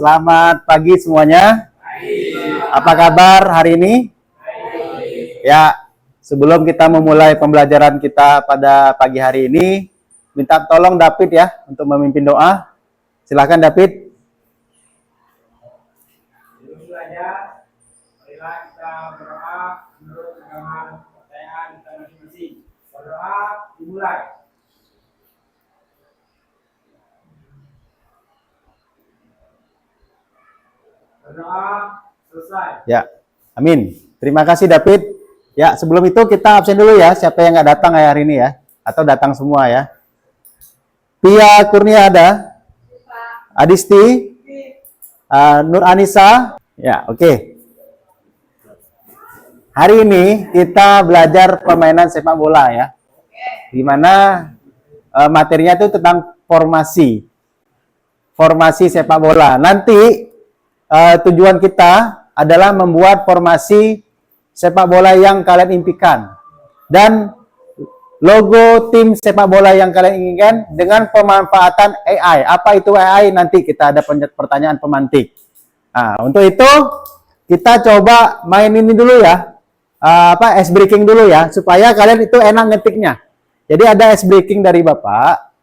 Selamat pagi semuanya. Apa kabar hari ini? Ya, sebelum kita memulai pembelajaran kita pada pagi hari ini, minta tolong David ya untuk memimpin doa. Silakan David. Marilah kita berdoa menurut agama kepercayaan kita masing-masing. Berdoa dimulai. Berdoa selesai. Ya, amin. Terima kasih David. Ya, sebelum itu kita absen dulu ya. Siapa yang nggak datang hari ini ya? Atau datang semua ya? Pia Kurnia ada? Adisti? Nur Anissa? Ya, oke. Hari ini kita belajar permainan sepak bola ya. Dimana materinya itu tentang formasi. Formasi sepak bola. Nanti tujuan kita adalah membuat formasi sepak bola yang kalian impikan. Dan logo tim sepak bola yang kalian inginkan dengan pemanfaatan AI. Apa itu AI? Nanti kita ada pertanyaan pemantik. Nah, untuk itu kita coba main ini dulu ya. Ice breaking dulu ya, supaya kalian itu enak ngetiknya. Jadi ada ice breaking dari Bapak.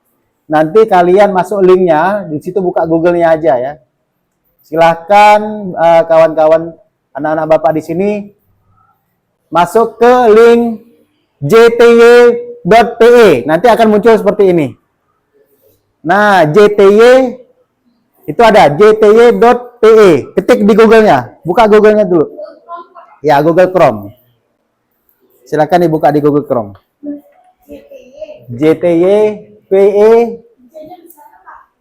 Nanti kalian masuk linknya, di situ buka Google-nya aja ya. Silahkan kawan-kawan anak-anak Bapak di sini masuk ke link jty.pe. Nanti akan muncul seperti ini. Nah, jty itu ada jty.pe. Ketik di Google-nya. Buka Google-nya dulu. Ya, Google Chrome. Silakan dibuka di Google Chrome. jty.pe.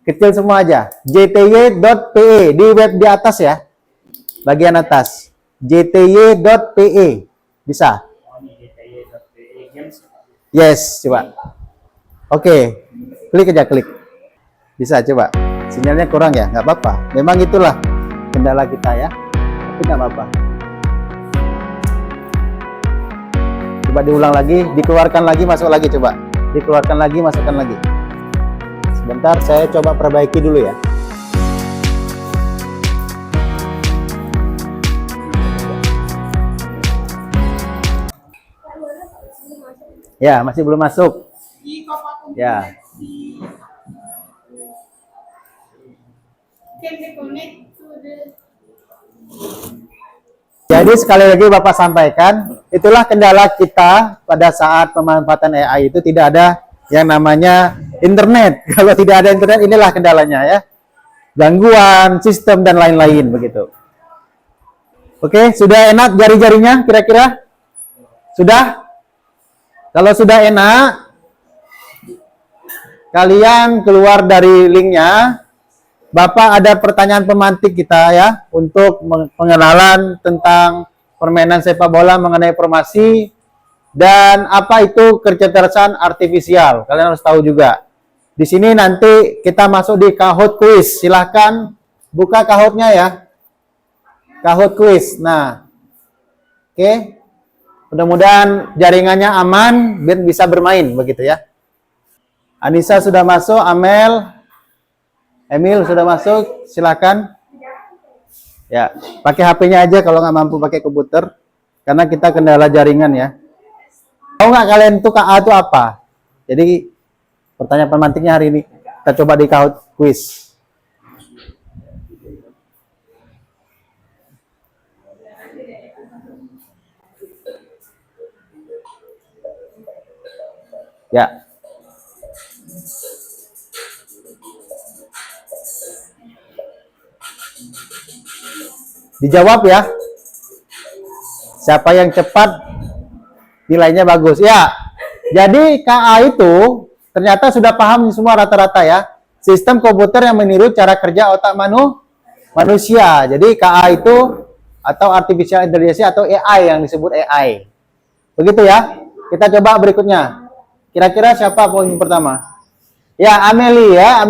Kecil semua aja. jty.pe di web di atas ya. Bagian atas. jty.pe. Bisa? Yes, coba. Oke. Klik aja, klik. Bisa, coba. Sinyalnya kurang ya? Nggak apa-apa. Memang itulah kendala kita ya. Tapi nggak apa-apa. Coba diulang lagi, dikeluarkan lagi, masuk lagi, coba. Dikeluarkan lagi, masukkan lagi. Sebentar, saya coba perbaiki dulu ya. Ya, masih belum masuk. Ya. Jadi sekali lagi Bapak sampaikan, itulah kendala kita pada saat pemanfaatan AI itu tidak ada yang namanya internet. Kalau tidak ada internet, inilah kendalanya ya. Gangguan sistem dan lain-lain begitu. Oke, sudah enak jari-jarinya kira-kira? Sudah? Kalau sudah enak, kalian keluar dari linknya. Bapak ada pertanyaan pemantik kita ya untuk pengenalan tentang permainan sepak bola mengenai formasi dan apa itu kecerdasan artifisial. Kalian harus tahu juga. Di sini nanti kita masuk di Kahoot quiz. Silahkan buka Kahoot-nya ya. Kahoot quiz. Nah, oke. Mudah-mudahan jaringannya aman biar bisa bermain begitu ya. Anissa sudah masuk, Emil sudah masuk, silakan. Ya, pakai HP-nya aja kalau nggak mampu pakai komputer, karena kita kendala jaringan ya. Tahu nggak kalian itu KA itu apa? Jadi pertanyaan pemantiknya hari ini kita coba di Kahoot quiz. Ya. Dijawab ya. Siapa yang cepat nilainya bagus. Ya. Jadi KA itu ternyata sudah paham semua rata-rata ya. Sistem komputer yang meniru cara kerja otak manusia. Jadi KA itu atau artificial intelligence atau AI yang disebut AI. Begitu ya. Kita coba berikutnya. Kira-kira siapa poin pertama? Ya, Amel ya.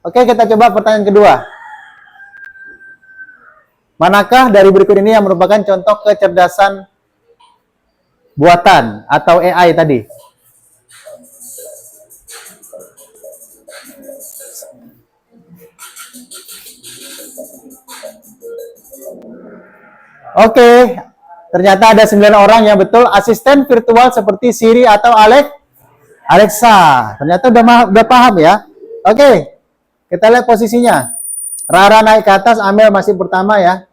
Oke, kita coba pertanyaan kedua. Manakah dari berikut ini yang merupakan contoh kecerdasan buatan atau AI tadi? Oke, ternyata ada 9 orang yang betul. Asisten virtual seperti Siri atau Alexa. Ternyata udah paham ya. Oke, kita lihat posisinya. Rara naik ke atas, Amel masih pertama ya.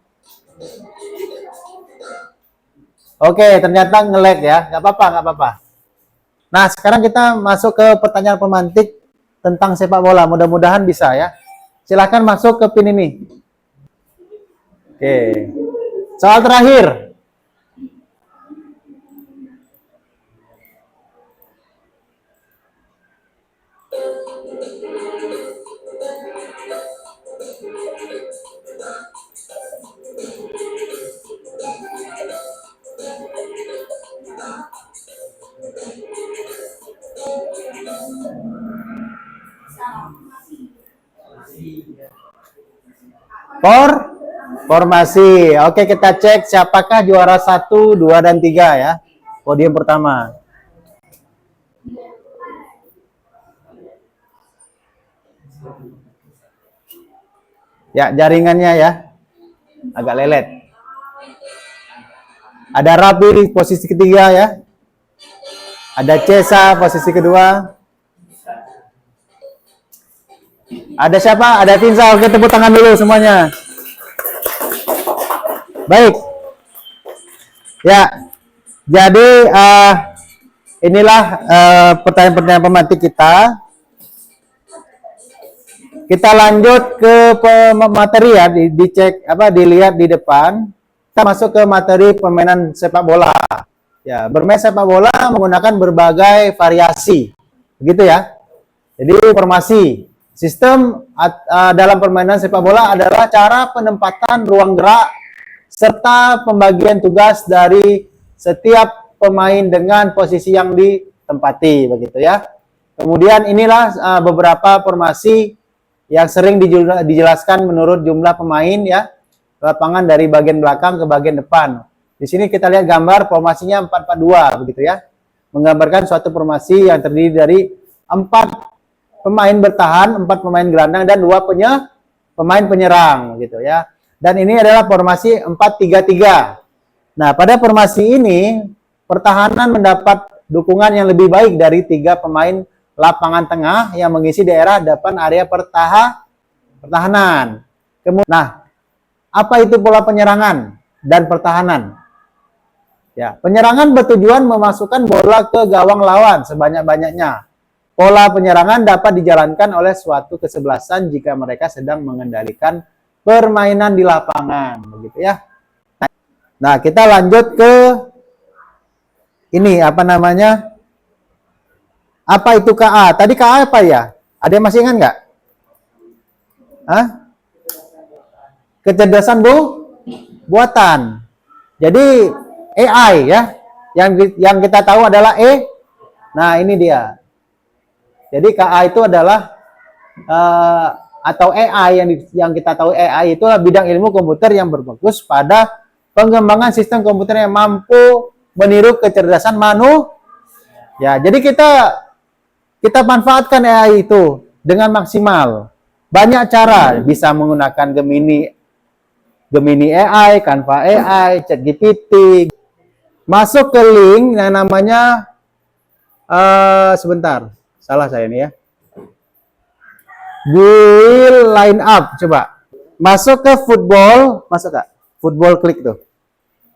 Oke, ternyata nge-lag ya. Nggak apa-apa. Nah, sekarang kita masuk ke pertanyaan pemantik tentang sepak bola. Mudah-mudahan bisa ya. Silahkan masuk ke pin ini. Oke. Soal terakhir. Formasi. Oke, kita cek siapakah juara 1, 2, dan 3 ya. Podium pertama. Ya, jaringannya ya. Agak lelet. Ada Rabi di posisi ketiga ya. Ada Cesa posisi kedua. Ada siapa? Ada Tinsa. Oke, tepuk tangan dulu semuanya. Baik. Ya. Jadi inilah pertanyaan-pertanyaan pemantik kita. Kita lanjut ke materi ya, dicek dilihat di depan. Kita masuk ke materi permainan sepak bola. Ya, bermain sepak bola menggunakan berbagai variasi. Begitu ya. Jadi formasi. Sistem dalam permainan sepak bola adalah cara penempatan ruang gerak serta pembagian tugas dari setiap pemain dengan posisi yang ditempati, begitu ya. Kemudian inilah beberapa formasi yang sering dijelaskan menurut jumlah pemain ya, lapangan dari bagian belakang ke bagian depan. Di sini kita lihat gambar formasinya 4-4-2 begitu ya. Menggambarkan suatu formasi yang terdiri dari 4 pemain bertahan, 4 pemain gelandang, dan 2 pemain penyerang gitu ya. Dan ini adalah formasi 4-3-3. Nah, pada formasi ini pertahanan mendapat dukungan yang lebih baik dari 3 pemain lapangan tengah yang mengisi daerah depan area pertahanan. Kemudian, nah, apa itu pola penyerangan dan pertahanan? Ya, penyerangan bertujuan memasukkan bola ke gawang lawan sebanyak-banyaknya. Pola penyerangan dapat dijalankan oleh suatu kesebelasan jika mereka sedang mengendalikan permainan di lapangan, begitu ya. Nah, kita lanjut ke ini apa namanya? Apa itu KA? Tadi KA apa ya? Ada yang masih ingat nggak? Hah? Kecerdasan buatan. Jadi AI ya. Yang kita tahu adalah Nah, ini dia. Jadi KA itu adalah atau AI yang kita tahu AI itu adalah bidang ilmu komputer yang berfokus pada pengembangan sistem komputer yang mampu meniru kecerdasan ya. Jadi kita manfaatkan AI itu dengan maksimal. Banyak cara, bisa menggunakan Gemini AI, Canva AI, ChatGPT. Masuk ke link yang namanya sebentar. Salah saya ini ya. Google Line Up, coba. Masuk ke football, masuk Kak. Football klik tuh.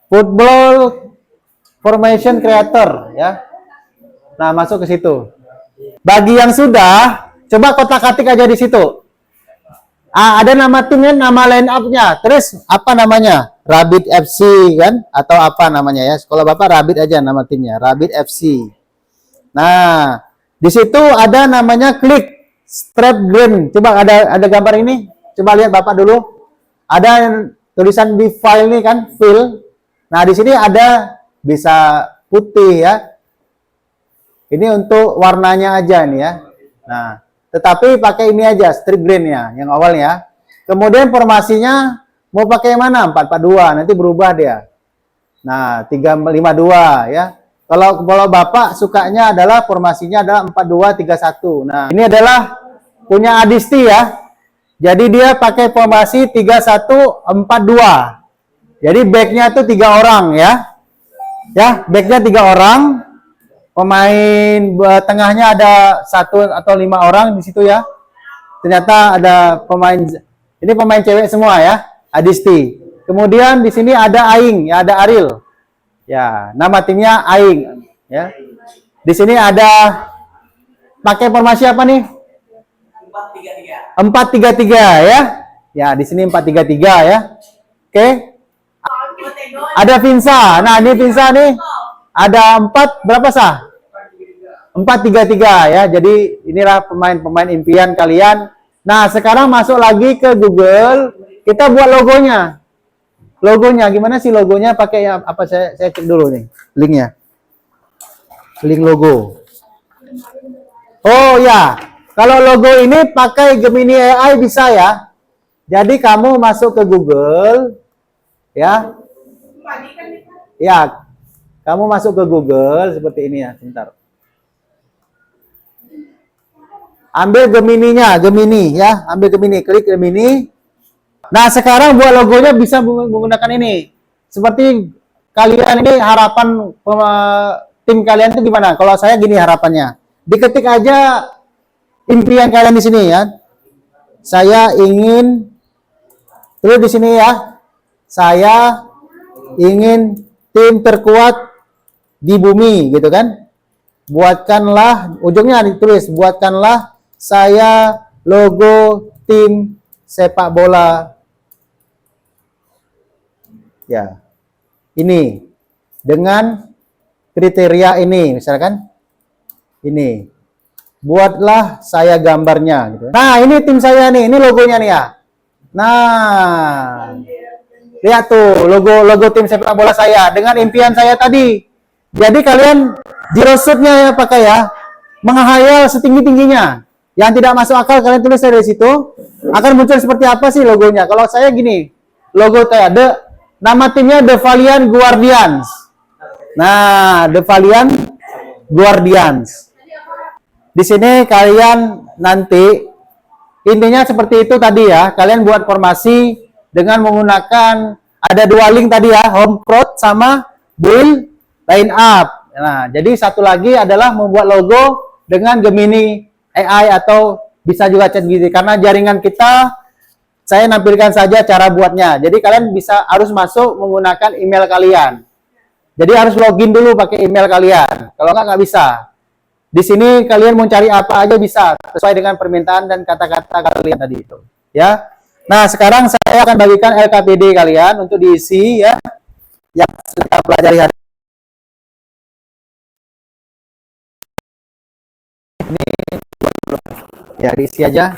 Football Formation Creator ya. Nah, masuk ke situ. Bagi yang sudah, coba kotak-katik aja di situ. Ada nama timnya, nama line up-nya. Terus apa namanya? Rabbit FC kan? Atau apa namanya ya? Kalau Bapak Rabbit aja nama timnya, Rabbit FC. Nah, di situ ada namanya klik strap green. Coba ada gambar ini. Coba lihat Bapak dulu. Ada tulisan di file nih kan, fill. Nah, di sini ada bisa putih ya. Ini untuk warnanya aja nih ya. Nah, tetapi pakai ini aja, strip green ya, yang awal ya. Kemudian formasinya mau pakai yang mana? 4-4-2, nanti berubah dia. Nah, 3-5-2 ya. Kalau Bapak sukanya adalah formasinya adalah 4-2-3-1. Nah, ini adalah punya Adisti ya. Jadi dia pakai formasi 3-1-4-2. Jadi backnya tuh 3 orang ya. Ya, backnya 3 orang. Pemain tengahnya ada 1 atau 5 orang di situ ya. Ternyata ada pemain, ini pemain cewek semua ya, Adisti. Kemudian di sini ada Aing, ya ada Aril. Ya, nama timnya Aing ya. Di sini ada pakai formasi apa nih? 4-3-3 ya. Ya, di sini 4-3-3 ya. Oke. Ada Vinsa. Nah, ini Vinsa nih. Ada 4 berapa sah? 4-3-3 ya. Jadi inilah pemain-pemain impian kalian. Nah, sekarang masuk lagi ke Google. Kita buat logonya. Logonya gimana sih logonya? Pakai apa? Saya cek dulu nih linknya. Link logo. Oh ya, kalau logo ini pakai Gemini AI bisa ya. Jadi kamu masuk ke Google, ya. Ya, kamu masuk ke Google seperti ini ya. Sebentar. Ambil Gemininya, Gemini ya. Ambil Gemini, klik Gemini. Nah, sekarang buat logonya bisa menggunakan ini. Seperti kalian ini harapan tim kalian itu gimana? Kalau saya gini harapannya. Diketik aja impian kalian di sini ya. Saya ingin terus di sini ya. Saya ingin tim terkuat di bumi gitu kan. Buatkanlah ujungnya ditulis buatkanlah saya logo tim sepak bola. Ya. Ini dengan kriteria ini misalkan ini. Buatlah saya gambarnya gitu. Nah, ini tim saya nih, ini logonya nih ya. Nah, lihat tuh logo tim sepak bola saya dengan impian saya tadi. Jadi kalian zero shoot-nya ya pakai ya. Menghayal setinggi-tingginya. Yang tidak masuk akal kalian tulis dari situ. Akan muncul seperti apa sih logonya? Kalau saya gini, logo saya nama timnya The Valiant Guardians. Nah, The Valiant Guardians. Di sini kalian nanti intinya seperti itu tadi ya. Kalian buat formasi dengan menggunakan ada 2 link tadi ya, home crowd sama build line up. Nah, jadi satu lagi adalah membuat logo dengan Gemini AI atau bisa juga ChatGPT karena jaringan kita saya nampilkan saja cara buatnya. Jadi kalian harus masuk menggunakan email kalian. Jadi harus login dulu pakai email kalian. Kalau nggak bisa. Di sini kalian mau cari apa aja bisa sesuai dengan permintaan dan kata-kata kalian tadi itu, ya. Nah, sekarang saya akan bagikan LKPD kalian untuk diisi ya. Yang sudah pelajari hari ini. Ya, diisi aja.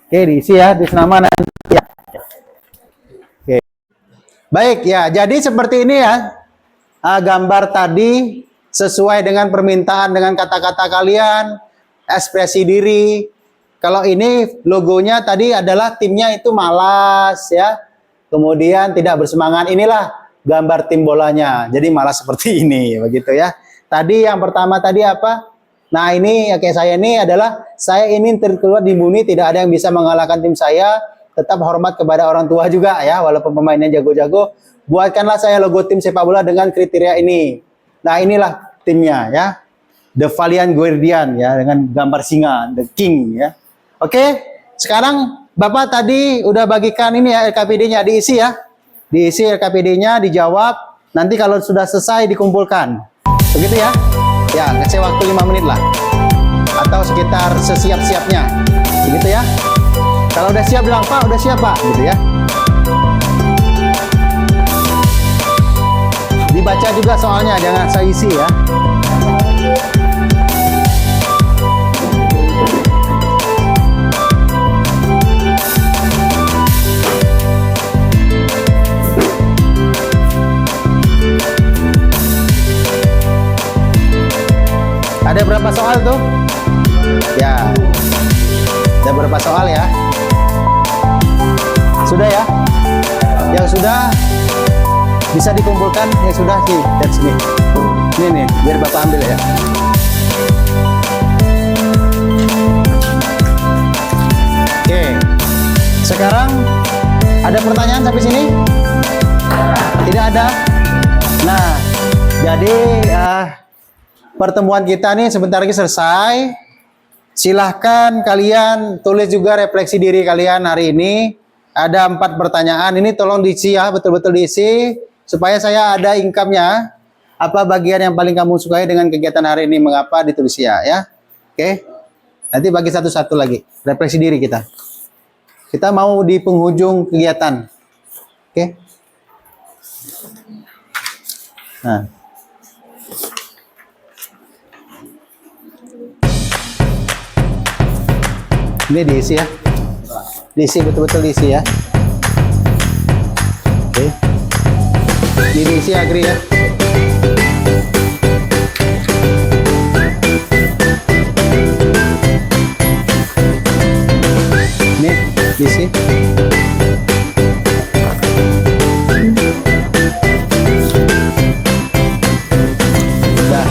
Oke, diisi ya, tulis nama nanti ya. Oke. Baik ya, jadi seperti ini ya. Gambar tadi sesuai dengan permintaan dengan kata-kata kalian, ekspresi diri. Kalau ini logonya tadi adalah timnya itu malas ya. Kemudian tidak bersemangat. Inilah gambar tim bolanya. Jadi malas seperti ini begitu ya. Tadi yang pertama tadi apa? Nah, ini kayak saya ini adalah saya ingin terkeluar di bumi, tidak ada yang bisa mengalahkan tim saya. Tetap hormat kepada orang tua juga ya, walaupun pemainnya jago-jago. Buatkanlah saya logo tim sepak bola dengan kriteria ini. Nah, inilah timnya ya. The Valiant Guardian ya dengan gambar singa, the king ya. Oke, sekarang Bapak tadi udah bagikan ini ya LKPD-nya diisi ya. Diisi LKPD-nya, dijawab. Nanti kalau sudah selesai dikumpulkan. Begitu ya. Ya, kasih waktu 5 menit lah. Atau sekitar sesiap-siapnya. Begitu ya. Kalau udah siap bilang, "Pak, udah siap, Pak." Gitu ya. Dibaca juga soalnya, jangan saya isi ya. Ada berapa soal tuh? Ya. Ada berapa soal ya? Sudah ya? Yang sudah bisa dikumpulkan, yang sudah sih, dan sini. Ini nih, biar Bapak ambil ya. Oke. Sekarang Ada pertanyaan sampai sini? Tidak ada. Nah, jadi pertemuan kita nih sebentar lagi selesai. Silahkan kalian tulis juga refleksi diri kalian hari ini. Ada 4 pertanyaan. Ini tolong diisi ya, betul-betul diisi supaya saya ada income-nya. Apa bagian yang paling kamu sukai dengan kegiatan hari ini? Mengapa ditulis ya? Oke. Nanti bagi satu-satu lagi. Refleksi diri kita. Kita mau di penghujung kegiatan. Oke. Nah. Ini diisi ya. Diisi betul-betul diisi ya. Oke. Ini diisi agree ya. Ini diisi. Dah.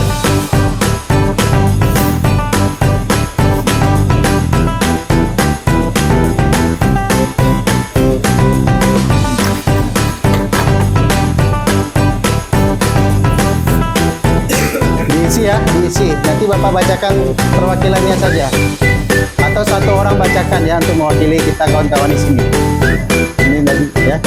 Diisi. Nanti Bapak bacakan perwakilannya saja. Atau satu orang bacakan ya untuk mewakili kita kawan-kawan di sini. Ini tadi ya.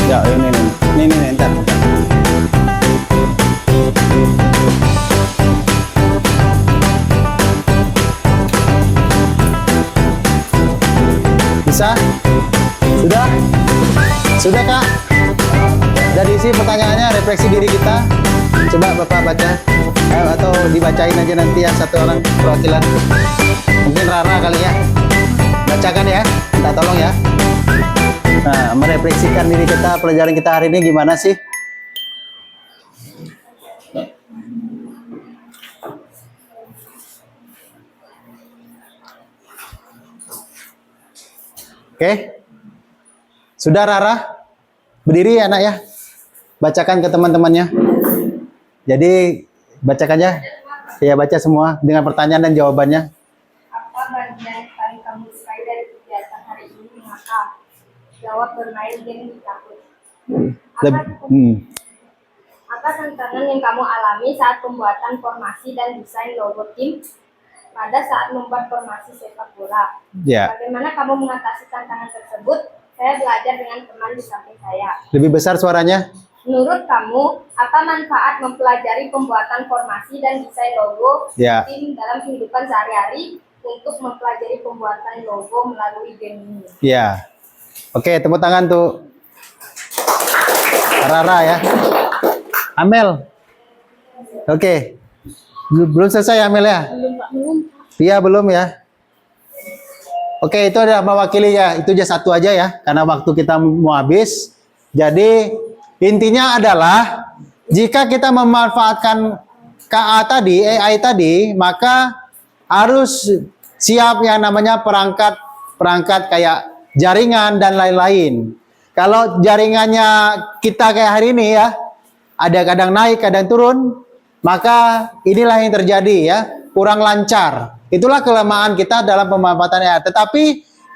Ya, ini entar. Bisa? Sudah? Sudah Kak? Udah diisi pertanyaannya, refleksi diri kita. Coba Bapak baca. Atau dibacain aja nanti ya satu orang perwakilan. Mungkin Rara kali ya. Bacakan ya, minta tolong ya. Nah, merefleksikan diri kita, pelajaran kita hari ini gimana sih? Oke. Sudah Rara? Berdiri ya anak ya. Bacakan ke teman-temannya. Jadi bacakan aja. Ya baca semua dengan pertanyaan dan jawabannya. Apa bagian yang paling kamu sukai dari kegiatan hari ini? Mengapa? Jawab bermain game di kampus. Apa tantangan yang kamu alami saat pembuatan formasi dan desain logo tim pada saat membuat formasi sepak bola? Ya. Bagaimana kamu mengatasi tantangan tersebut? Saya belajar dengan teman di samping saya. Lebih besar suaranya. Menurut kamu, apa manfaat mempelajari pembuatan formasi dan desain logo Ya. tim dalam kehidupan sehari-hari untuk mempelajari pembuatan logo melalui game ini? Ya. Oke, tepuk tangan tuh. Rara ya. Amel. Oke. Belum selesai Amel ya? Belum. Iya, belum ya. Oke, itu ada mewakili ya. Itu aja satu aja ya, karena waktu kita mau habis. Jadi, intinya adalah jika kita memanfaatkan KA tadi, AI tadi, maka harus siap yang namanya perangkat kayak jaringan dan lain-lain. Kalau jaringannya kita kayak hari ini ya, ada kadang naik, kadang turun, maka inilah yang terjadi ya, kurang lancar. Itulah kelemahan kita dalam pemanfaatan AI. Tetapi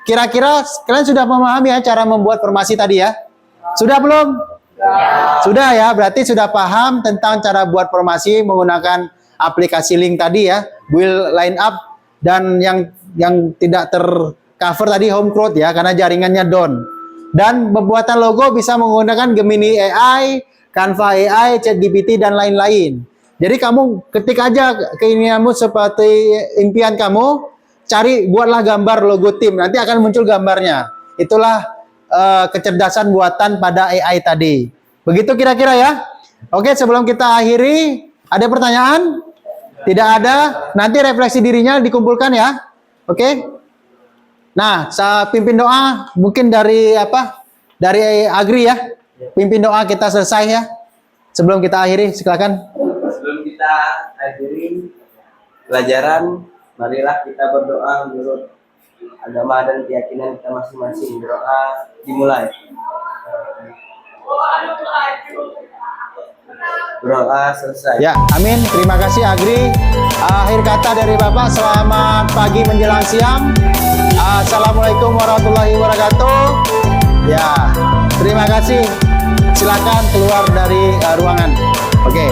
kira-kira kalian sudah memahami ya cara membuat formasi tadi ya? Sudah belum? Sudah ya, berarti sudah paham tentang cara buat formasi menggunakan aplikasi link tadi ya, build line up, dan yang tidak tercover tadi home crowd ya, karena jaringannya down. Dan pembuatan logo bisa menggunakan Gemini AI, Canva AI, ChatGPT dan lain-lain. Jadi kamu ketik aja keinginanmu seperti impian kamu, buatlah gambar logo tim, nanti akan muncul gambarnya. Itulah kecerdasan buatan pada AI tadi. Begitu kira-kira ya. Oke, sebelum kita akhiri, ada pertanyaan? Tidak ada. Nanti refleksi dirinya dikumpulkan ya. Oke. Nah, saya pimpin doa mungkin dari apa? Dari Agri ya. Pimpin doa kita selesai ya. Sebelum kita akhiri, silakan. Sebelum kita akhiri pelajaran, marilah kita berdoa menurut agama dan keyakinan kita masing-masing. Berdoa dimulai. Berdoa selesai. Ya, amin. Terima kasih Agri. Akhir kata dari Bapak, selamat pagi menjelang siang. Assalamualaikum warahmatullahi wabarakatuh. Ya, terima kasih. Silakan keluar dari ruangan. Oke.